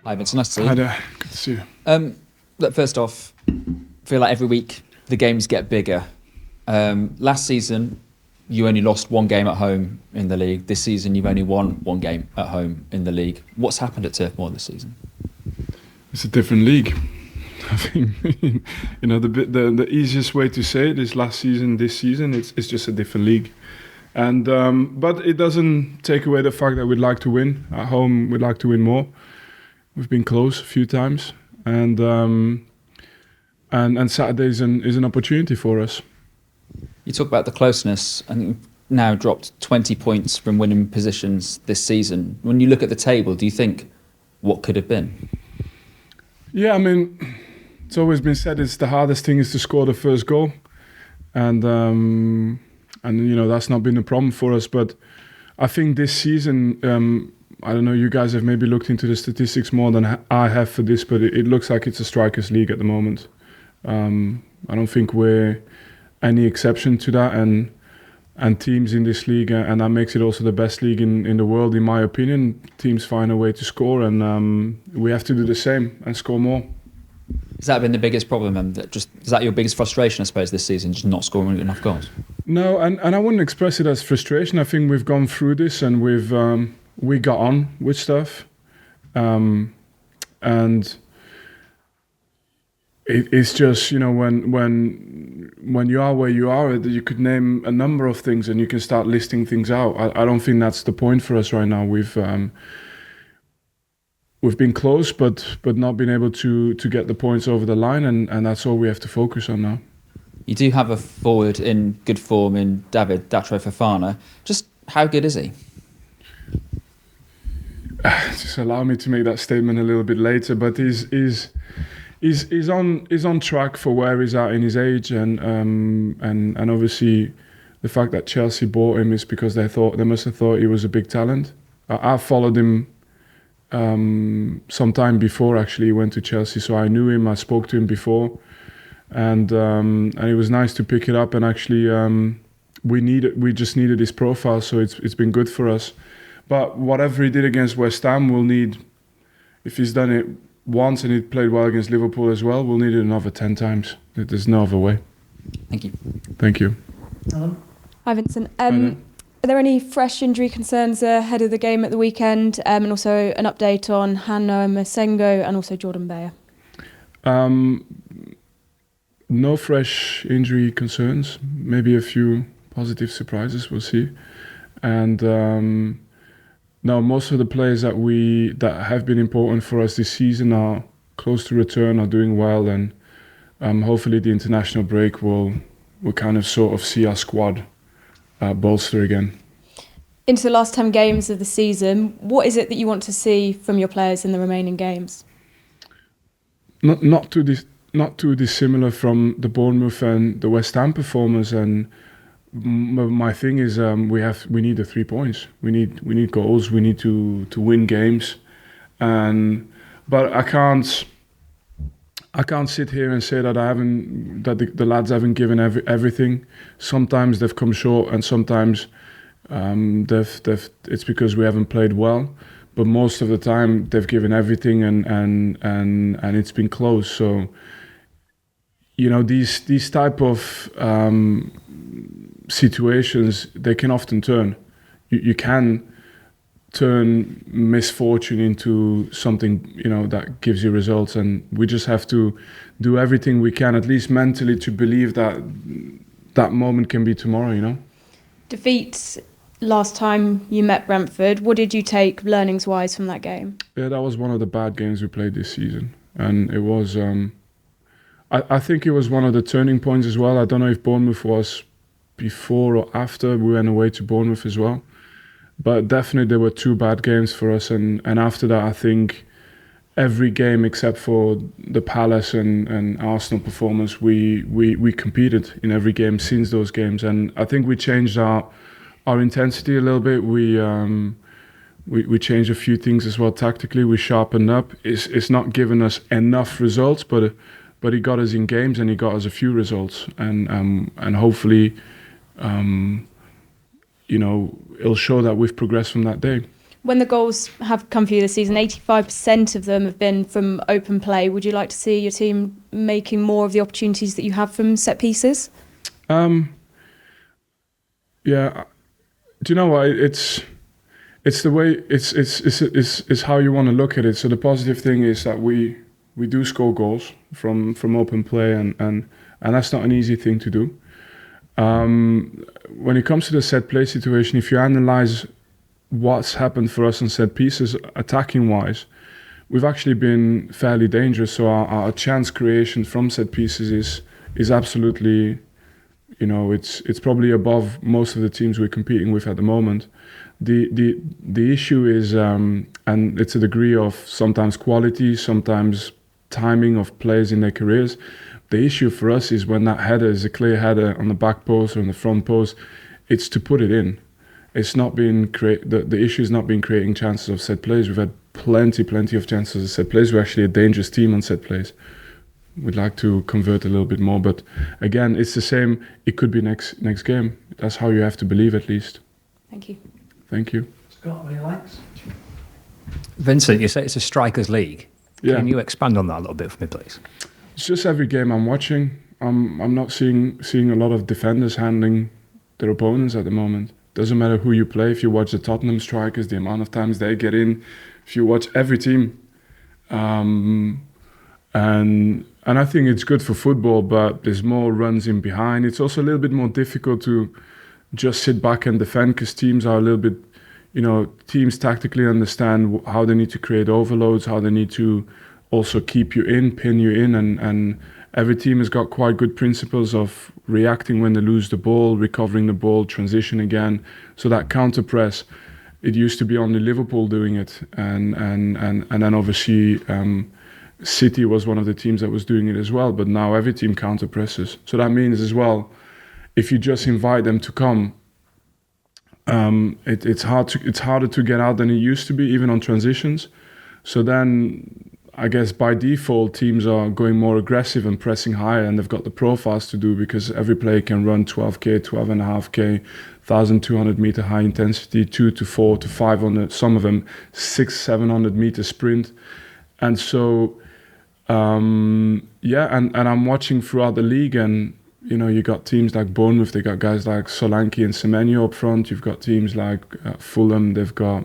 Hi, Vincent. Nice to see you. Hi there. Good to see you. Look, first off, I feel like every week the games get bigger. Last season, you only lost one game at home in the league. This season, you've only won one game at home in the league. What's happened at Turf Moor this season? It's a different league. I think the easiest way to say it is last season, this season. It's just a different league, and but it doesn't take away the fact that we'd like to win at home. We'd like to win more. We've been close a few times, and Saturday is an opportunity for us. You talk about the closeness, and you've now dropped 20 points from winning positions this season. When you look at the table, do you think what could have been? Yeah, I mean, it's always been said it's the hardest thing is to score the first goal, and that's not been a problem for us. But I think this season, I don't know, you guys have maybe looked into the statistics more than I have for this, but it looks like it's a strikers' league at the moment. I don't think we're any exception to that, and teams in this league, and that makes it also the best league in the world, in my opinion. Teams find a way to score, and we have to do the same and score more. Has that been the biggest problem? And is that your biggest frustration, I suppose, this season, just not scoring enough goals? No, and I wouldn't express it as frustration. I think we've gone through this, and we got on with stuff, and it's just, when you are where you are, you could name a number of things and you can start listing things out. I don't think that's the point for us right now. We've been close, but not been able to get the points over the line, and that's all we have to focus on now. You do have a forward in good form in Datro Fofana. Just how good is he? Just allow me to make that statement a little bit later, but he's on track for where he's at in his age, and obviously the fact that Chelsea bought him is because they must have thought he was a big talent. I followed him some time before actually he went to Chelsea, so I knew him. I spoke to him before, and it was nice to pick it up. And actually, we just needed his profile, so it's been good for us. But whatever he did against West Ham, we'll need. If he's done it once and he played well against Liverpool as well, we'll need it another 10 times. There's no other way. Thank you. Thank you. Hi, Vincent. Are there any fresh injury concerns ahead of the game at the weekend? And also an update on Hanno Masengo and also Jordan Bayer? No fresh injury concerns. Maybe a few positive surprises, we'll see. And no, most of the players that have been important for us this season are close to return, are doing well, and hopefully the international break will kind of sort of see our squad bolster again. Into the last 10 games of the season, what is it that you want to see from your players in the remaining games? Not too dissimilar from the Bournemouth and the West Ham performance, and my thing is we need the 3 points. We need goals. We need to win games, but I can't sit here and say that the lads haven't given everything. Sometimes they've come short, and sometimes it's because we haven't played well. But most of the time they've given everything, and it's been close. So these type of situations, they can often turn. You can turn misfortune into something that gives you results, and we just have to do everything we can, at least mentally, to believe that moment can be tomorrow. Defeats last time you met Brentford, what did you take learnings wise from that game? Yeah, that was one of the bad games we played this season, and it was I think it was one of the turning points as well. I don't know if Bournemouth was before or after we went away to Bournemouth as well, but definitely there were 2 bad games for us, and after that I think every game except for the Palace and Arsenal performance, we competed in every game since those games, and I think we changed our intensity a little bit. We changed a few things as well tactically. We sharpened up. It's not given us enough results, but it got us in games, and it got us a few results, and hopefully it'll show that we've progressed from that day. When the goals have come for you this season, 85% of them have been from open play. Would you like to see your team making more of the opportunities that you have from set pieces? Yeah, do you know what? It's the way it's how you want to look at it. So the positive thing is that we do score goals from open play, and that's not an easy thing to do. When it comes to the set play situation, if you analyze what's happened for us on set pieces, attacking wise, we've actually been fairly dangerous. So our chance creation from set pieces is absolutely, it's probably above most of the teams we're competing with at the moment. The issue is, and it's a degree of sometimes quality, sometimes timing of players in their careers. The issue for us is when that header is a clear header on the back post or on the front post, it's to put it in. It's not been the issue has not been creating chances of set plays. We've had plenty of chances of set plays. We're actually a dangerous team on set plays. We'd like to convert a little bit more, but again, it's the same. It could be next game. That's how you have to believe, at least. Thank you. Thank you. Scott, any likes? Vincent, you say it's a strikers' league. Yeah. Can you expand on that a little bit for me, please? It's just every game I'm watching. I'm not seeing a lot of defenders handling their opponents at the moment. Doesn't matter who you play. If you watch the Tottenham strikers, the amount of times they get in. If you watch every team, and I think it's good for football, but there's more runs in behind. It's also a little bit more difficult to just sit back and defend because teams are a little bit, teams tactically understand how they need to create overloads, how they need to also keep you in, pin you in, and every team has got quite good principles of reacting when they lose the ball, recovering the ball, transition again. So that counter press, it used to be only Liverpool doing it, and then obviously City was one of the teams that was doing it as well. But now every team counter presses. So that means as well, if you just invite them to come, it's harder to get out than it used to be, even on transitions. So then, I guess by default, teams are going more aggressive and pressing higher, and they've got the profiles to do because every player can run 12k, 12.5k, 1,200 meter high intensity, 2 to 4 to 500, some of them 600-700 meter sprint. And so, and I'm watching throughout the league, and you got teams like Bournemouth, they got guys like Solanke and Semenyo up front. You've got teams like Fulham, they've got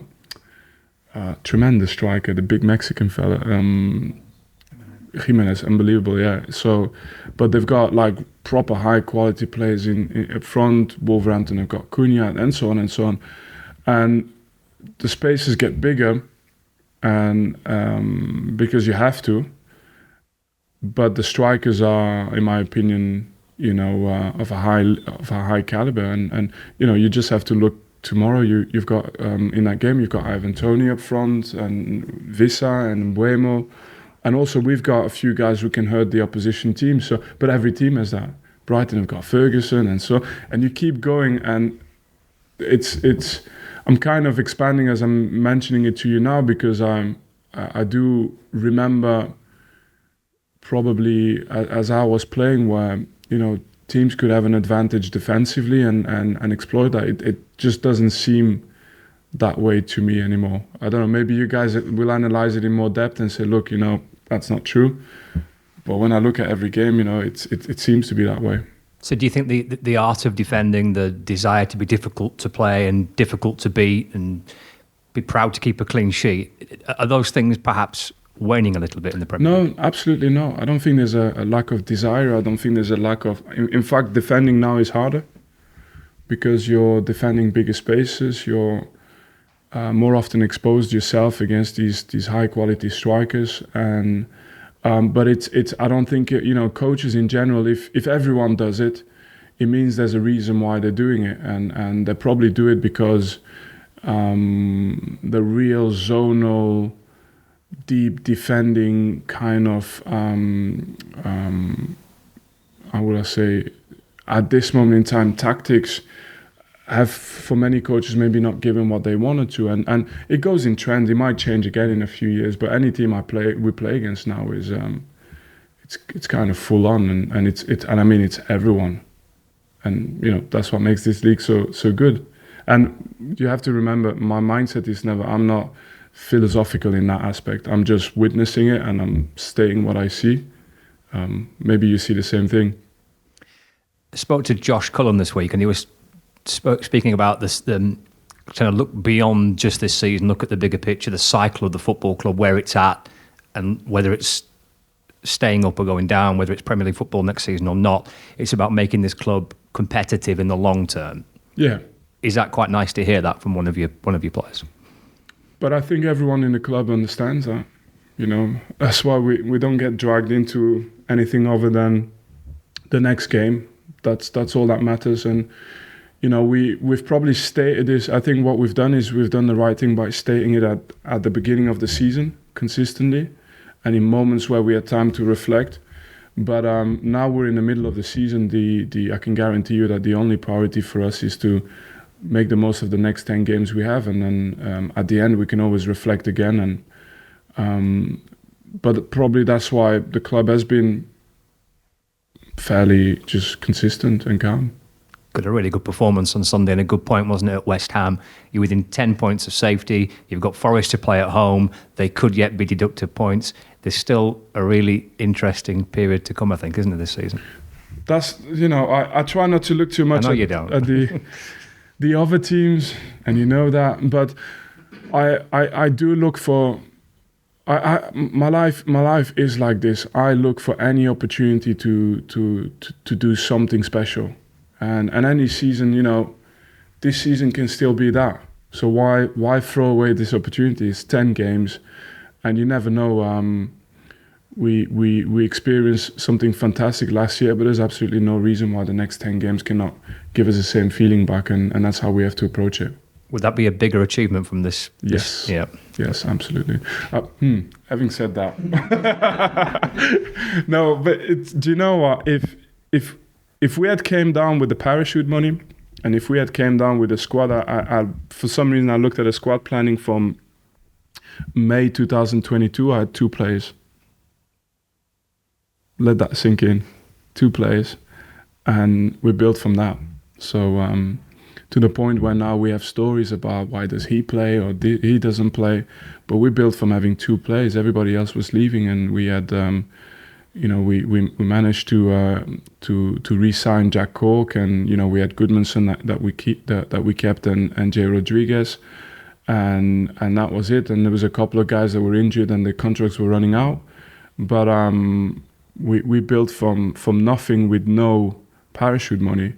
tremendous striker, the big Mexican fella, Jimenez, unbelievable, yeah. So, but they've got like proper high quality players in up front. Wolverhampton have got Cunha and so on and so on, and the spaces get bigger, and because you have to. But the strikers are, in my opinion, of a high caliber, and you just have to look. Tomorrow you've got in that game you've got Ivan Toney up front and Vissa and Mbuemo, and also we've got a few guys who can hurt the opposition team. So, but every team has that. Brighton have got Ferguson, and you keep going, and it's. I'm kind of expanding as I'm mentioning it to you now because I do remember probably as I was playing where teams could have an advantage defensively and exploit that. It just doesn't seem that way to me anymore. I don't know, maybe you guys will analyze it in more depth and say, look, that's not true. But when I look at every game, it seems to be that way. So do you think the art of defending, the desire to be difficult to play and difficult to beat and be proud to keep a clean sheet, are those things perhaps waning a little bit in the Premier League? No, absolutely not. I don't think there's a lack of desire. I don't think there's a lack of... In fact, defending now is harder because you're defending bigger spaces. You're more often exposed yourself against these high-quality strikers. And but it's. I don't think coaches in general. If everyone does it, it means there's a reason why they're doing it, and they probably do it because the real zonal, deep defending kind of how would I say, at this moment in time, tactics have for many coaches maybe not given what they wanted to, and it goes in trend. It might change again in a few years, but any team we play against now is it's kind of full on, and I mean it's everyone, and that's what makes this league so good. And you have to remember, my mindset is never, I'm not philosophical in that aspect. I'm just witnessing it and I'm stating what I see. Maybe you see the same thing. I spoke to Josh Cullen this week, and he was speaking about this, trying to look beyond just this season, look at the bigger picture, the cycle of the football club, where it's at, and whether it's staying up or going down, whether it's Premier League football next season or not. It's about making this club competitive in the long term. Yeah. Is that quite nice to hear that from one of your players? But I think everyone in the club understands that. You know, that's why we don't get dragged into anything other than the next game. That's all that matters. And you know, we've probably stated this. I think what we've done is we've done the right thing by stating it at the beginning of the season consistently, and in moments where we had time to reflect. But now we're in the middle of the season. I can guarantee you that the only priority for us is to make the most of the next 10 games we have, and then at the end we can always reflect again. And but probably that's why the club has been fairly just consistent and calm. Got a really good performance on Sunday, and a good point, wasn't it, at West Ham? You're within 10 points of safety. You've got Forest to play at home. They could yet be deducted points. There's still a really interesting period to come, I think, isn't it, this season? That's, you know, I try not to look too much at the other teams, and you know that, but I do look for. My life is like this. I look for any opportunity to do something special, and any season, you know, this season can still be that. So why throw away this opportunity? It's 10 games, and you never know. We experienced something fantastic last year, but there's absolutely no reason why the next 10 games cannot give us the same feeling back, and that's how we have to approach it. Would that be a bigger achievement from this? Yes. Yeah. Yes, absolutely. Having said that, no, but do you know what? If we had came down with the parachute money, and if we had came down with the squad, I for some reason I looked at a squad planning from May 2022. I had 2 players. Let that sink in. 2 players, and we built from that. So. To the point where now we have stories about why does he play or he doesn't play, but we built from having 2 players. Everybody else was leaving, and we had, you know, we managed to re-sign Jack Cork, and you know we had Goodmanson that we kept, and Jay Rodriguez, and that was it. And there was a couple of guys that were injured, and the contracts were running out, but we built from nothing with no parachute money.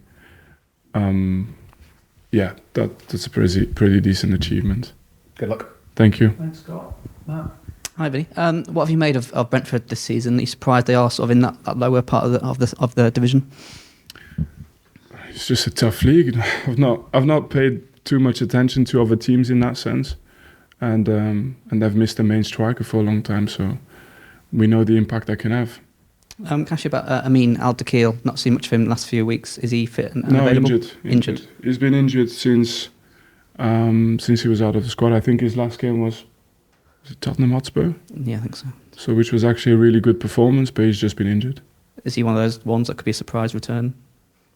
Yeah, that's a pretty decent achievement. Good luck. Thank you. Thanks, Scott. Matt. Hi, Vinny. What have you made of Brentford this season? Are you surprised they are sort of in that lower part of the division? It's just a tough league. I've not paid too much attention to other teams in that sense, and they've missed the main striker for a long time, so we know the impact that can have. Can I ask you about Amin Al-Dakil? Not seen much of him the last few weeks. Is he fit and no, available? Injured. He's been injured since he was out of the squad. I think his last game was it Tottenham Hotspur? Yeah, I think so. So which was actually a really good performance, but he's just been injured. Is he one of those ones that could be a surprise return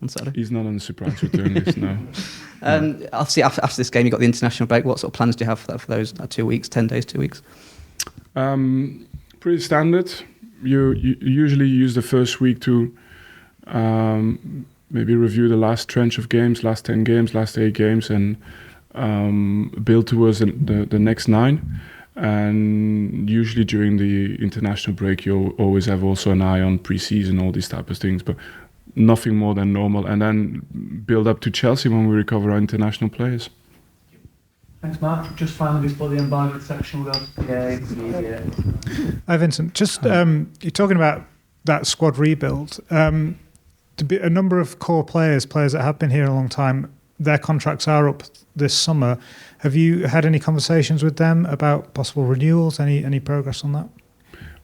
on Saturday? He's not on the surprise return list, no. Obviously, after this game, you got the international break. What sort of plans do you have for those 2 weeks, 10 days, 2 weeks? Pretty standard. You usually use the first week to maybe review the last tranche of games, last 10 games, last 8 games, and build towards the next 9. And usually during the international break, you'll always have also an eye on pre-season, all these type of things, but nothing more than normal. And then build up to Chelsea when we recover our international players. Thanks, Mark. Just finally, before the embargoed section, we'll go to PA. Hi, Vincent. Just you're talking about that squad rebuild. To be a number of core players that have been here a long time, their contracts are up this summer. Have you had any conversations with them about possible renewals? Any progress on that?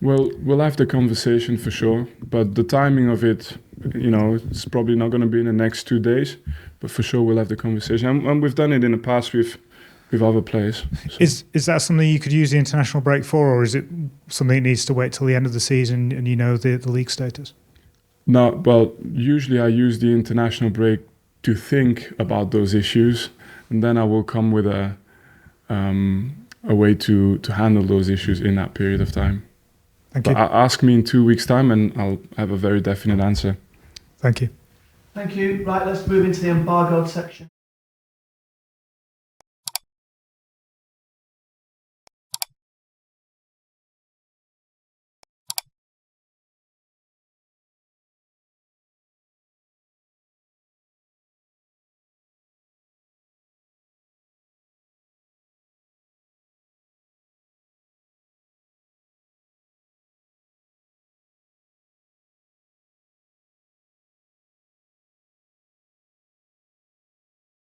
Well, we'll have the conversation for sure, but the timing of it, it's probably not going to be in the next 2 days, but for sure we'll have the conversation. And we've done it in the past with other players. So. Is that something you could use the international break for, or is it something that needs to wait till the end of the season and the league status? No, well, usually I use the international break to think about those issues, and then I will come with a way to handle those issues in that period of time. Thank you. Ask me in 2 weeks' time, and I'll have a very definite answer. Thank you. Thank you. Right, let's move into the embargoed section.